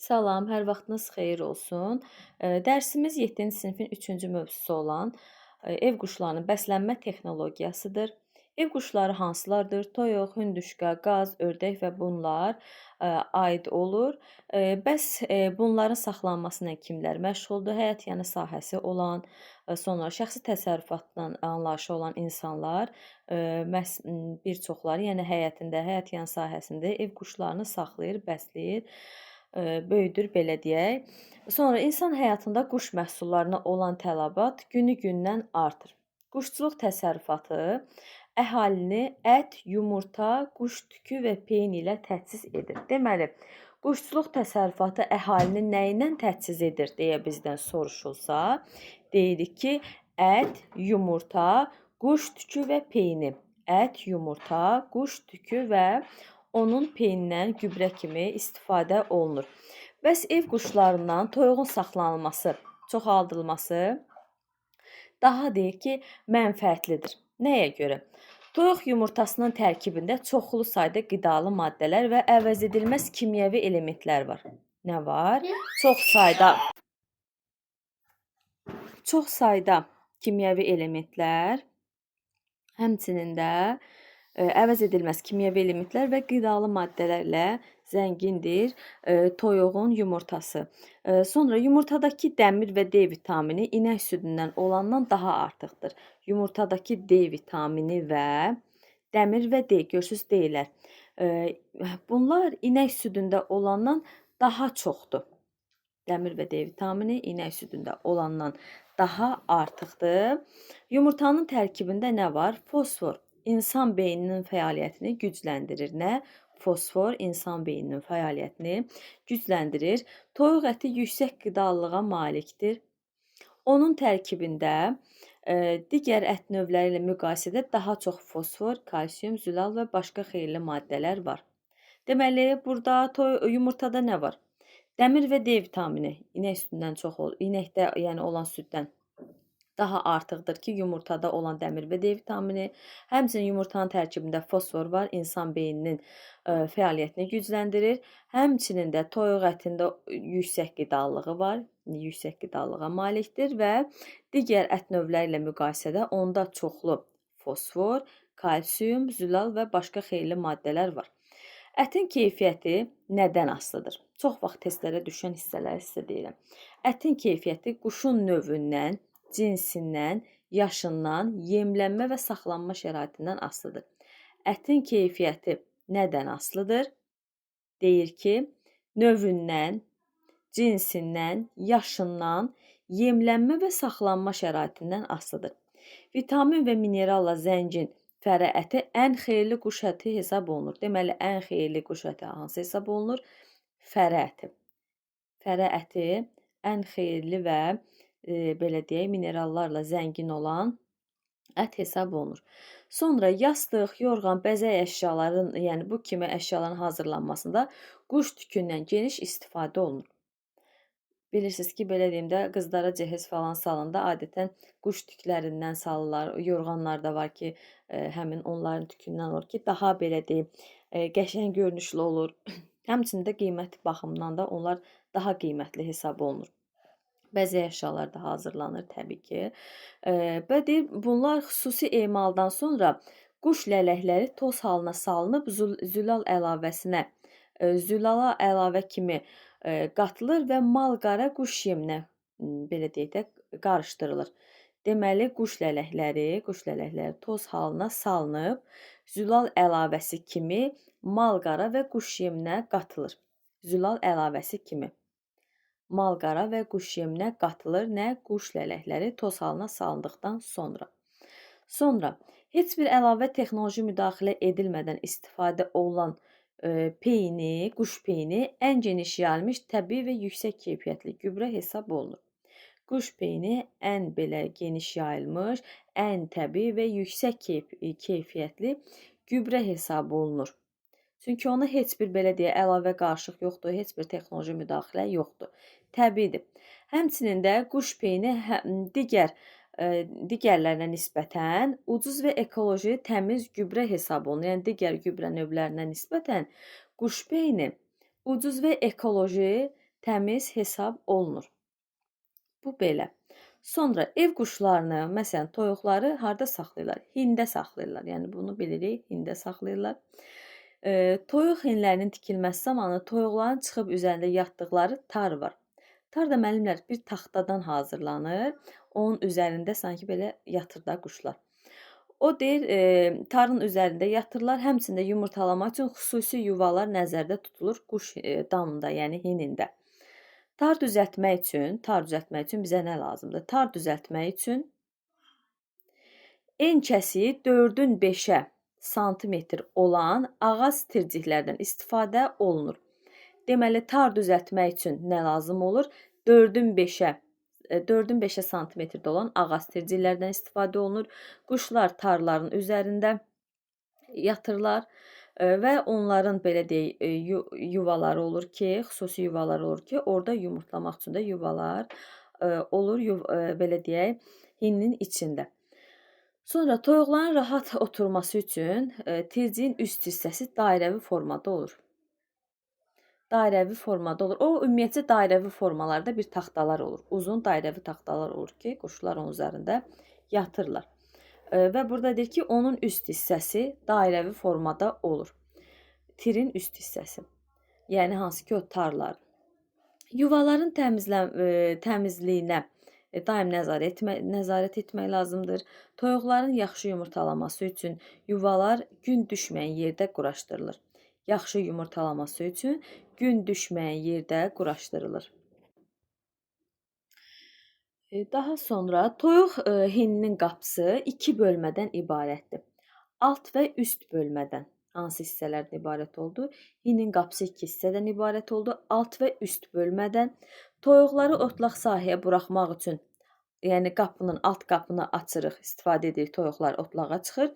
Salam, hər vaxtınız xeyir olsun. Dərsimiz 7-ci sinifin 3-cü mövzusu olan ev quşlarının bəslənmə texnologiyasıdır. Ev quşları hansılardır? Toyuq, hündüşka, qaz, ördək və bunlar aid olur. Bunların saxlanması ilə kimlər məşğuldur? Həyətyanı sahəsi olan, sonra şəxsi təsərrüfatla anlayışı olan insanlar, bir çoxları, yəni həyətində, həyətyanı sahəsində ev quşlarını saxlayır, bəsləyir, böyüdür, belə deyək. Sonra insan həyatında quş məhsullarına olan tələbat günü-gündən artır. Quşçuluq təsərrüfatı əhalini ət, yumurta, quş tükü və peyin ilə təchiz edir. Deməli, quşçuluq təsərrüfatı əhalini nə ilə təchiz edir deyə bizdən soruşulsa, deyirik ki, ət, yumurta, quş tükü və peyini. Ət, yumurta, quş tükü və onun peyindən gübrə kimi istifadə olunur. Bəs ev quşlarından toyuğun saxlanılması, çoxaldılması daha deyək ki, mənfəətlidir. Nəyə görə? Toyuq yumurtasının tərkibində çoxlu sayda qidalı maddələr və əvəzedilməz kimyəvi elementlər var. Nə var? Çox sayda kimyəvi elementlər, həmçinin də əvəzedilməz kimyəvi elementlər və qidalı maddələrlə zəngindir toyuğun yumurtası. Sonra yumurtadakı dəmir və D vitamini inək südündən olandan daha artıqdır. Yumurtadakı D vitamini və dəmir və D, görürsüz deyirlər. Bunlar inək südündə olandan daha çoxdur. Dəmir və D vitamini inək südündə olandan daha artıqdır. Yumurtanın tərkibində nə var? Fosfor. İnsan beyninin fəaliyyətini gücləndirir. Nə? Fosfor insan beyninin fəaliyyətini gücləndirir. Toyuq əti yüksək qidalılığa malikdir. Onun tərkibində digər ət növləri ilə müqayisədə daha çox fosfor, kalsium, zülal və başqa xeyirli maddələr var. Deməli, burada yumurtada nə var? Dəmir və D vitamini inək südündən çox olur. İnəkdə, yəni olan süddən daha artıqdır ki, yumurtada olan dəmir və D vitamini. Həmçinin yumurtanın tərkibində fosfor var, insan beyninin fəaliyyətini gücləndirir. Həmçinin də toyuq ətində yüksək qidalılığı var, yüksək qidalılığa malikdir və digər ət növləri ilə müqayisədə onda çoxlu fosfor, kalsium, zülal və başqa xeyirli maddələr var. Ətin keyfiyyəti nədən asılıdır? Çox vaxt testlərə düşən hissələri sizə deyirəm. Ətin keyfiyyəti quşun növündən, cinsindən, yaşından, yemlənmə və saxlanma şəraitindən asılıdır. Ətin keyfiyyəti nədən asılıdır? Deyir ki, növündən, cinsindən, yaşından, yemlənmə və saxlanma şəraitindən asılıdır. Vitamin və mineralla zəngin fərə əti ən xeyirli quş əti hesab olunur. Deməli, ən xeyirli quş əti hansı hesab olunur? Fərə əti. Fərə əti ən xeyirli və belə deyək, minerallarla zəngin olan ət hesab olunur. Sonra yastıq, yorğan, bəzək əşyaların, yəni bu kimi əşyaların hazırlanmasında quş tükündən geniş istifadə olunur. Bilirsiniz ki, belə deyim də, qızlara cehiz falan salında adətən quş tüklərindən salırlar. Yorğanlar da var ki, həmin onların tükündən olur ki, daha belə deyim, qəşəng görünüşlü olur. Həmçində qiyməti baxımından da onlar daha qiymətli hesab olunur. Bəzək əşyalar da hazırlanır təbii ki. Və deyir, bunlar xüsusi emaldan sonra quş lələkləri toz halına salınıb zülala əlavə kimi qatılır və mal-qara quş yeminə belə deyək də qarışdırılır. Deməli, quş lələkləri toz halına salınıb zülal əlavəsi kimi mal-qara və quş yeminə qatılır. Zülal əlavəsi kimi mal-qara və quş yeminə qatılır. Nə? Quş lələkləri toz halına salındıqdan sonra. Sonra, heç bir əlavə texnoloji müdaxilə edilmədən istifadə olunan peyini, quş peyini ən geniş yayılmış təbii və yüksək keyfiyyətli gübrə hesab olunur. Quş peyini ən belə geniş yayılmış, ən təbii və yüksək keyfiyyətli gübrə hesab olunur. Çünki ona heç bir belə deyə əlavə qarışıq yoxdur, heç bir texnoloji müdaxilə yoxdur. Təbiidir. Həmçinin də quş peyini digərlərinə nisbətən ucuz və ekoloji təmiz gübrə hesab olunur. Yəni digər gübrə növlərinə nisbətən quş peyini ucuz və ekoloji təmiz hesab olunur. Bu belə. Sonra ev quşlarını, məsələn, toyuqları harda saxlayırlar? Hində saxlayırlar. Yəni bunu bilirik, hində saxlayırlar. Toyuq hinlərinin tikilməsi zamanı toyuqların çıxıb üzərində yatdıqları tar var. Tar da müəllimlər bir taxtadan hazırlanır. Onun üzərində sanki belə yatır da quşlar. O deyir, tarın üzərində yatırlar. Həmçində yumurtalamaq üçün xüsusi yuvalar nəzərdə tutulur quş damında, yəni hinində. Tar düzəltmək üçün bizə nə lazımdır? Tar düzəltmək üçün en kəsi 4-ün 5-ə santimetr olan ağac tirciklərdən istifadə olunur. Deməli, tar düzəltmək üçün nə lazım olur? 4-ün 5-ə santimetrdə olan ağac tirciklərdən istifadə olunur. Quşlar tarların üzərində yatırlar və onların belə deyək yuvaları olur ki, xüsusi yuvaları olur ki, orada yumurtlamaq üçün də yuvalar olur, belə deyək, hinin içində. Sonra toyuqların rahat oturması üçün tirciyin üst hissəsi dairəvi formada olur. Dairəvi formada olur. O ümumiyyətcə dairəvi formalarda bir taxtalar olur. Uzun dairəvi taxtalar olur ki, quşlar onun üzərində yatırlar. Və burada deyir ki, onun üst hissəsi dairəvi formada olur. Tirin üst hissəsi. Yəni hansı ki, o tarlar. Yuvaların təmizliyinə daim nəzarət etmək lazımdır. Toyuqların yaxşı yumurtalaması üçün yuvalar gün düşməyən yerdə quraşdırılır. Yaxşı yumurtalaması üçün gün düşməyən yerdə quraşdırılır. Daha sonra toyuq hininin qapısı 2 bölmədən ibarətdir. Alt və üst bölmədən hansı hissələrdən ibarət oldu? Hinin qapısı 2 hissədən ibarət oldu. Alt və üst bölmədən toyuqları otlaq sahəyə buraxmaq üçün, yəni qapının alt qapını açırıq, istifadə edirik, toyuqlar otlağa çıxır.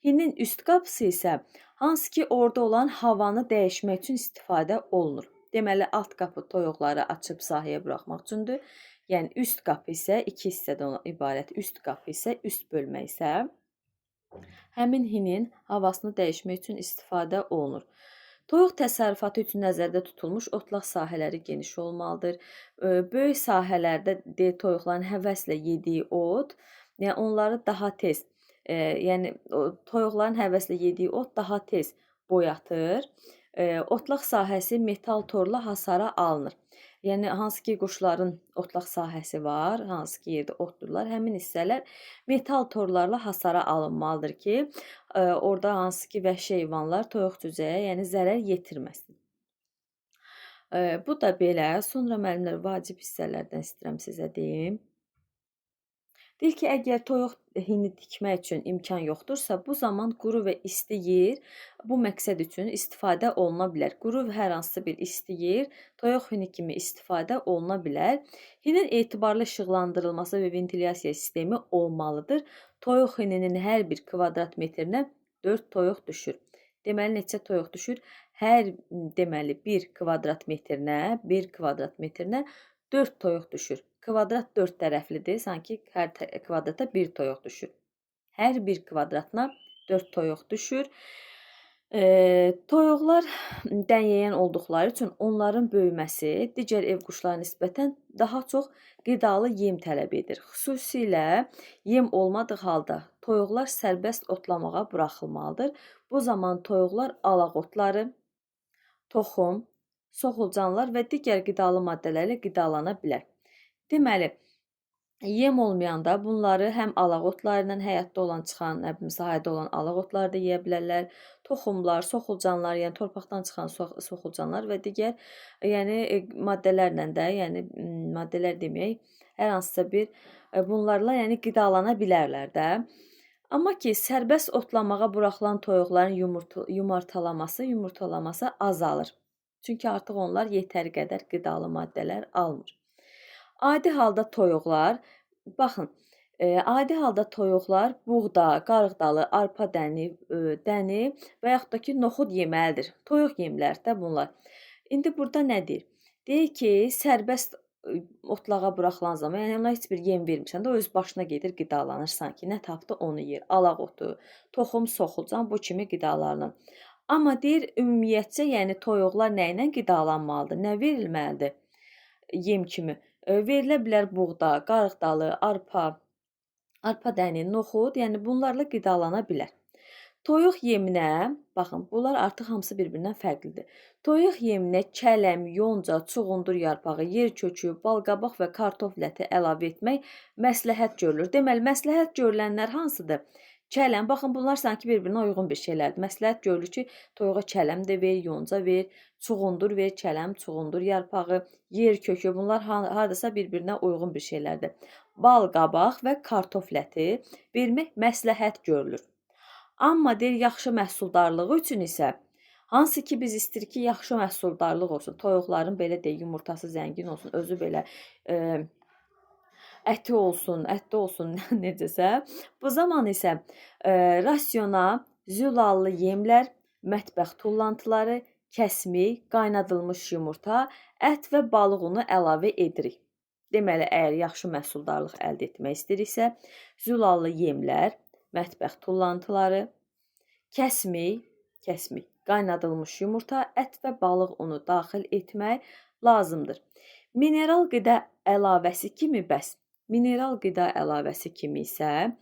Hinin üst qapısı isə hansı ki orada olan havanı dəyişmək üçün istifadə olunur. Deməli, alt qapı toyuqları açıb sahəyə buraxmaq üçündür. Yəni üst qapı isə 2 hissədən ibarət, üst qapı isə üst bölmə isə həmin hinin havasını dəyişmək üçün istifadə olunur. Toyuq təsərrüfatı üçün nəzərdə tutulmuş otlaq sahələri geniş olmalıdır. Böyük sahələrdə toyuqların həvəslə yediyi ot, yəni onları daha tez, yəni toyuqların həvəslə yediyi ot daha tez boyatır. Otlaq sahəsi metal torla hasara alınır. Yəni hansı ki quşların otlaq sahəsi var, hansı ki yerdə otdurlar, həmin hissələr metal torlarla hasara alınmalıdır ki, orada hansı ki vəhşi heyvanlar toyuq cücəyə, yəni zərər yetirməsin. Bu da belə. Sonra müəllimlər vacib hissələrdən istəyirəm sizə deyim. Deyir ki, əgər toyuq hini tikmək üçün imkan yoxdursa, bu zaman quru və isti yer bu məqsəd üçün istifadə oluna bilər. Quru və hər hansı bir isti yer toyuq hini kimi istifadə oluna bilər. Hinin etibarlı işıqlandırılması və ventilyasiya sistemi olmalıdır. Toyuq hininin hər bir kvadrat metrinə 4 toyuq düşür. Deməli, neçə toyuq düşür? Hər deməli 1 kvadrat metrinə 4 toyuq düşür. Kvadrat 4 tərəflidir. Sanki hər kvadrata 1 toyuq düşür. Hər bir kvadratına 4 toyuq düşür. Toyuqlar dən yeyən olduqları üçün onların böyüməsi digər ev quşlarına nisbətən daha çox qidalı yem tələb edir. Xüsusilə yem olmadığı halda toyuqlar sərbəst otlamağa buraxılmalıdır. Bu zaman toyuqlar alaq otları, toxum, soxulcanlar və digər qidalı maddələrlə qidalana bilər. Deməli, yem olmayanda bunları həm alaq otları ilə həyatda olan çıxan, sahədə olan alaq otları da yeyə bilərlər. Toxumlar, soxulcanlar, yəni torpaqdan çıxan soxulcanlar və digər yəni maddələrlə də, yəni maddələr deməyək, hər hansısa bir bunlarla yəni qidalana bilərlər də. Amma ki, sərbəst otlamağa buraxılan toyuqların yumurtalaması azalır. Çünki artıq onlar yetəri qədər qidalı maddələr almır. Adi halda toyuqlar, baxın, adi halda toyuqlar buğda, qarğıdalı, arpa dəni və yaxud da ki, noxud yeməlidir. Toyuq yemlər də bunlar. İndi burada nə deyir? Deyir ki, sərbəst otlağa buraxılan zaman, yəni ona heç bir yem vermirsən də, o öz başına gedir, qidalanır sanki. Nə tapdı onu yer. Alaq otu, toxum, soxulcan bu kimi qidalarla. Amma deyir, ümumiyyətcə, yəni toyuqlar nə ilə qidalanmalıdır, nə verilməlidir? yem kimi verilə bilər buğda, qarıq dalı, arpa dəni, noxud, yəni bunlarla qidalana bilər. Toyuq yeminə, baxın, bunlar artıq hamısı bir-birindən fərqlidir. Toyuq yeminə kələm, yonca, çuğundur yarpağı, yer kökü, balqabaq və kartof əti əlavə etmək məsləhət görülür. Deməli, məsləhət görülənlər hansıdır? Kələm, baxın, bunlar sanki bir-birinə uyğun bir şeylərdir. Məsləhət görülür ki, toyuğa kələm də ver, yonca ver, çuğundur ver, kələm, çuğundur yarpağı, yer kökü, bunlar hardasa bir-birinə uyğun bir şeylərdir. Bal, qabaq və kartof əti vermək məsləhət görülür. Amma deyir, yaxşı məhsuldarlığı üçün isə, hansı ki biz istəyirik ki, yaxşı məhsuldarlıq olsun, toyuqların belə deyək, yumurtası zəngin olsun, özü belə əti olsun, ətli olsun, necəsə. Bu zaman isə rasiona zülallı yemlər, mətbəx tullantıları, kəsmik, qaynadılmış yumurta, ət və balıq unu əlavə edirik. Deməli, əgər yaxşı məhsuldarlıq əldə etmək istəyiriksə, zülallı yemlər, mətbəx tullantıları, kəsmik, qaynadılmış yumurta, ət və balıq unu daxil etmək lazımdır. Mineral qida əlavəsi kimi bəs? Mineral qida əlavəsi kimi isə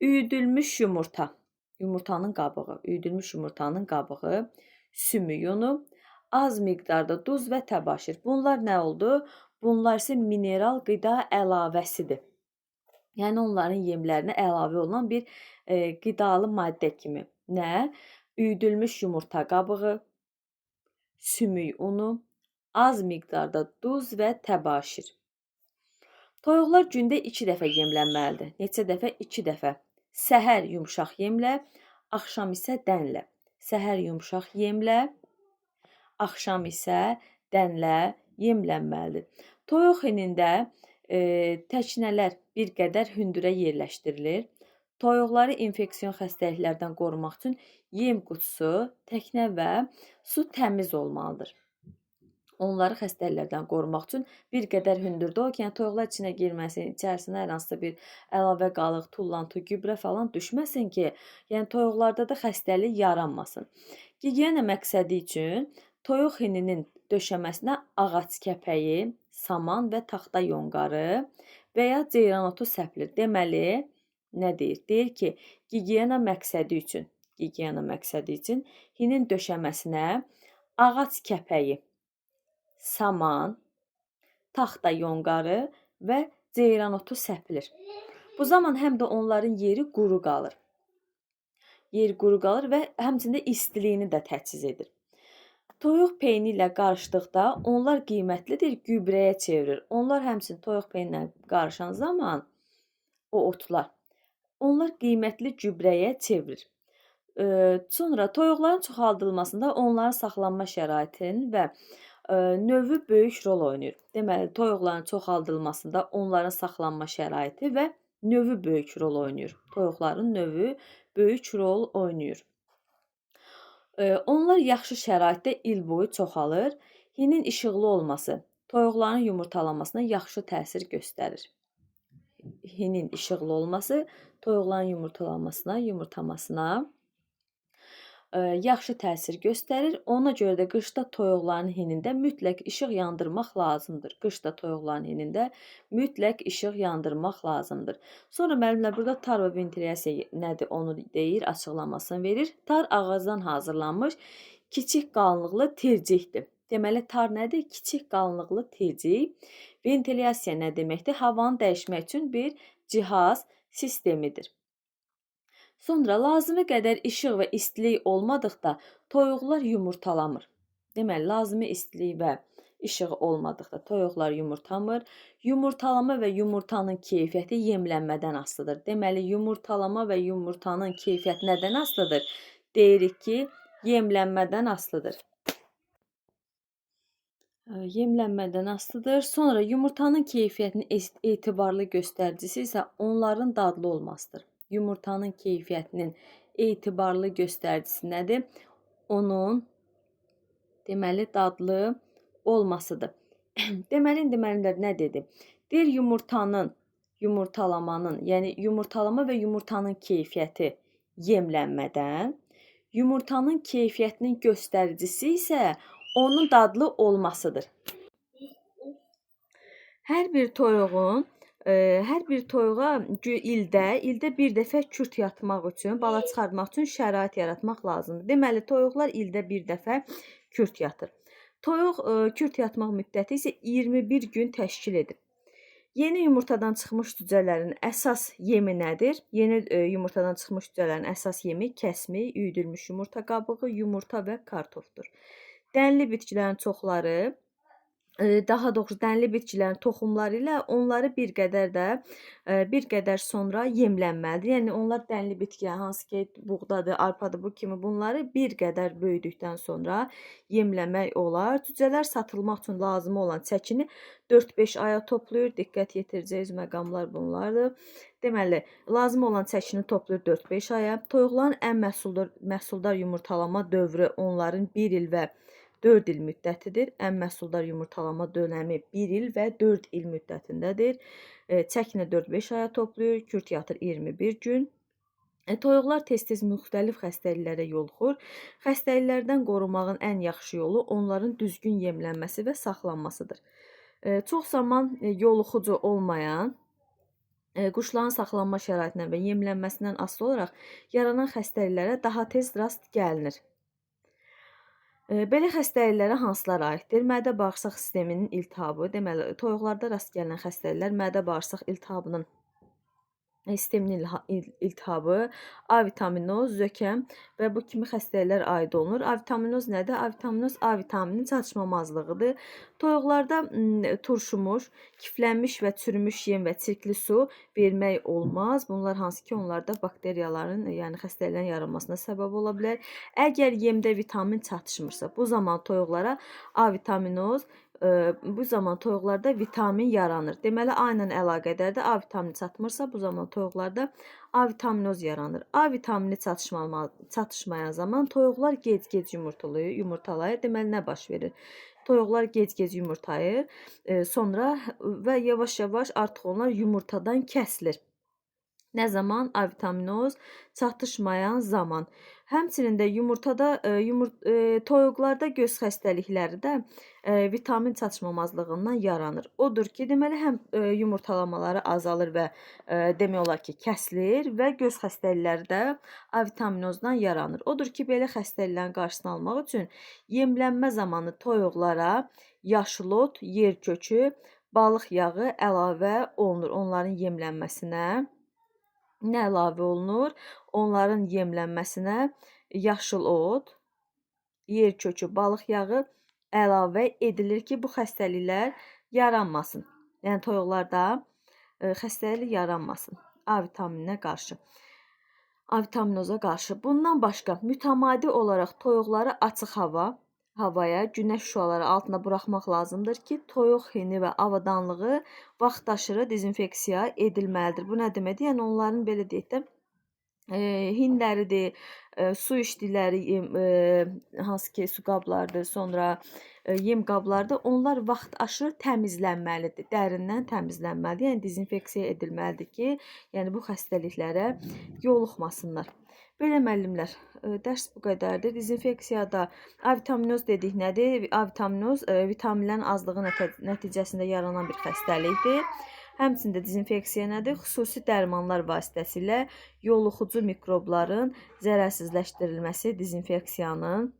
üyüdülmüş yumurta, üyüdülmüş yumurtanın qabığı, sümük unu, az miqdarda duz və təbaşir. Bunlar nə oldu? Bunlar isə mineral qida əlavəsidir. Yəni onların yemlərinə əlavə olunan bir qidalı maddə kimi. Nə? Üyüdülmüş yumurta qabığı, sümük unu, az miqdarda duz və təbaşir. Toyuqlar gündə 2 dəfə yemlənməlidir. Neçə dəfə? 2 dəfə. Səhər yumşaq yemlə, axşam isə dənlə. Səhər yumşaq yemlə, axşam isə dənlə yemlənməlidir. Toyuq hinində təkinələr bir qədər hündürə yerləşdirilir. Toyuqları infeksiyon xəstəliklərdən qorumaq üçün yem qutusu, təknə və su təmiz olmalıdır. Onları xəstəliklərdən qorumaq üçün bir qədər hündürdə o ki, yəni toyuqlar içinə girməsin, içərisinə hər hansısa bir əlavə qalıq, tullantı, gübrə falan düşməsin ki, yəni toyuqlarda da xəstəlik yaranmasın. Gigiyena məqsədi üçün toyuq hininin döşəməsinə ağac kəpəyi, saman və taxta yonqarı və ya ceyran otu səpilir. Deməli, nə deyir? Deyir ki, gigiyena məqsədi üçün hinin döşəməsinə ağac kəpəyi, saman, taxta yonqarı və ceyran otu səpilir. Bu zaman həm də onların yeri quru qalır. Yer quru qalır və həmçində istiliyini də təchiz edir. Toyuq peyni ilə qarışdıqda onlar qiymətlidir, gübrəyə çevirir. Onlar həmçinin toyuq peyni ilə qarışan zaman o otlar, onlar qiymətli gübrəyə çevirir. Sonra toyuqların çoxaldılmasında onların saxlanma şəraitinin və növü böyük rol oynayır. Deməli, toyuqların çoxaldılmasında onların saxlanma şəraiti və növü böyük rol oynayır. Toyuqların növü böyük rol oynayır. Onlar yaxşı şəraitdə il boyu çoxalır. Hinin işıqlı olması toyuqların yumurtalamasına yaxşı təsir göstərir. Hinin işıqlı olması toyuqların yumurtlamasına yaxşı təsir göstərir. Ona görə də qışda toyuqların hinində mütləq işıq yandırmaq lazımdır. Sonra müəllimlər burada tar və ventilyasiya nədir onu deyir, açıqlamasını verir. Tar ağacdan hazırlanmış kiçik qalınlıqlı tircikdir. Deməli, tar nədir? Kiçik qalınlıqlı tircik. Ventilyasiya nə deməkdir? Havanı dəyişmək üçün bir cihaz sistemidir. Sonra lazımi qədər işıq və istilik olmadıqda toyuqlar yumurtalamır. Deməli, lazımi istilik və işıq olmadıqda toyuqlar yumurtlamır. Yumurtalama və yumurtanın keyfiyyəti yemlənmədən asılıdır. Deməli, yumurtalama və yumurtanın keyfiyyəti nədən asılıdır? Deyirik ki, yemlənmədən asılıdır. Sonra yumurtanın keyfiyyətinin etibarlı göstəricisi isə onların dadlı olmasıdır. Yumurtanın keyfiyyətinin etibarlı göstəricisi nədir? Onun deməli dadlı olmasıdır. Deməli, indi müəllimlər nə dedi? Deyir, yumurtalamanın, yəni yumurtalama və yumurtanın keyfiyyəti yemlənmədən, yumurtanın keyfiyyətinin göstəricisi isə onun dadlı olmasıdır. Hər bir toyuğun, hər bir toyuğa ildə bir dəfə kürt yatmaq üçün, bala çıxartmaq üçün şərait yaratmaq lazımdır. Deməli, toyuqlar ildə bir dəfə kürt yatır. Toyuq kürt yatmaq müddəti isə 21 gün təşkil edir. Yeni yumurtadan çıxmış cücələrin əsas yemi nədir? Yeni yumurtadan çıxmış cücələrin əsas yemi kəsmik, üyüdülmüş yumurta qabığı, yumurta və kartofdur. Dənli bitkilərin çoxları, daha doğrusu dənli bitkilərin toxumları ilə onları bir qədər sonra yemlənməlidir. Yəni onlar dənli bitkilər, hansı ki buğdadır, arpadır, bu kimi bunları bir qədər böyüdükdən sonra yemləmək olar. Cücələr satılmaq üçün lazım olan çəkini 4-5 aya toplayır. Diqqət yetirəcəyiniz məqamlar bunlardır. Deməli, lazım olan çəkini toplayır 4-5 aya. Toyuqların ən məhsuldar yumurtalama dövrü onların 1 il və 4 il müddətidir. Ən məhsuldar yumurtalama dönəmi 1 il və 4 il müddətindədir. Çəkini 4-5 aya toplayır, kürt yatır 21 gün. Toyuqlar tez-tez müxtəlif xəstəliklərə yoluxur. Xəstəliklərdən qorunmağın ən yaxşı yolu onların düzgün yemlənməsi və saxlanmasıdır. Çox zaman yoluxucu olmayan, quşların saxlanma şəraitindən və yemlənməsindən asılı olaraq yaranan xəstəliklərə daha tez rast gəlinir. Belə xəstəliklərə hansılar aiddir? Mədə-bağırsaq sisteminin iltihabı, deməli, toyuqlarda rast gəlinən xəstəliklər mədə-bağırsaq iltihabının sisteminin iltihabı, avitaminoz, zökəm və bu kimi xəstəliklər aid olunur. Avitaminoz nədir? Avitaminoz A vitamininin çatışmamazlığıdır. Toyuqlarda turşumuş, kiflənmiş və çürümüş yem və çirkli su vermək olmaz. Bunlar hansı ki onlarda bakteriyaların, yəni xəstəliklərin yaranmasına səbəb ola bilər. Əgər yemdə vitamin çatışmırsa, bu zaman toyuqlara toyuqlarda vitamin yaranır. Deməli, A ilə əlaqədardır. A vitamini çatmırsa, bu zaman toyuqlarda avitaminoz yaranır. A vitamini çatışmayan zaman toyuqlar gec-gec yumurtalayır. Deməli, nə baş verir? Toyuqlar gec-gec yumurtayır, sonra və yavaş-yavaş artıq onlar yumurtadan kəsilir. Nə zaman? Avitaminoz çatışmayan zaman. Həmçinin də toyuqlarda göz xəstəlikləri də vitamin çatışmamazlığından yaranır. Odur ki, deməli həm yumurtalamaları azalır və demək olar ki, kəsilir və göz xəstəlikləri də avitaminozdan yaranır. Odur ki, belə xəstəliklərin qarşısını almaq üçün yemlənmə zamanı toyuqlara yaşıl ot, yer kökü, balıq yağı əlavə olunur onların yemlənməsinə. Nə əlavə olunur? Onların yemlənməsinə yaşıl ot, yer kökü, balıq yağı əlavə edilir ki, bu xəstəliklər yaranmasın. Yəni toyuqlarda xəstəlik yaranmasın. A vitamininə qarşı, avitaminoza qarşı. Bundan başqa mütəmadi olaraq toyuqları açıq havaya, günəş şüaları altına buraxmaq lazımdır ki, toyuq hini və avadanlığı vaxtaşırı dezinfeksiya edilməlidir. Bu nə deməkdir? Yəni onların belə deyək də hinləridir, su içdikləri hansı ki su qablardır, sonra yem qablardır. Onlar vaxtaşırı təmizlənməlidir, dərindən təmizlənməlidir. Yəni dezinfeksiya edilməlidir ki, yəni bu xəstəliklərə yoluxmasınlar. Belə müəllimlər, dərs bu qədərdir. Dezinfeksiyada avitaminoz dedik nədir? Avitaminoz vitaminlərin azlığı nəticəsində yaranan bir xəstəlikdir. Həmçində dezinfeksiya nədir? Xüsusi dərmanlar vasitəsilə yoluxucu mikrobların zərərsizləşdirilməsi dezinfeksiyanın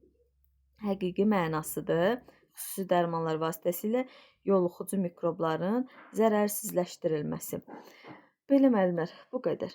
həqiqi mənasıdır. Xüsusi dərmanlar vasitəsilə yoluxucu mikrobların zərərsizləşdirilməsi. Belə müəllimlər, bu qədər.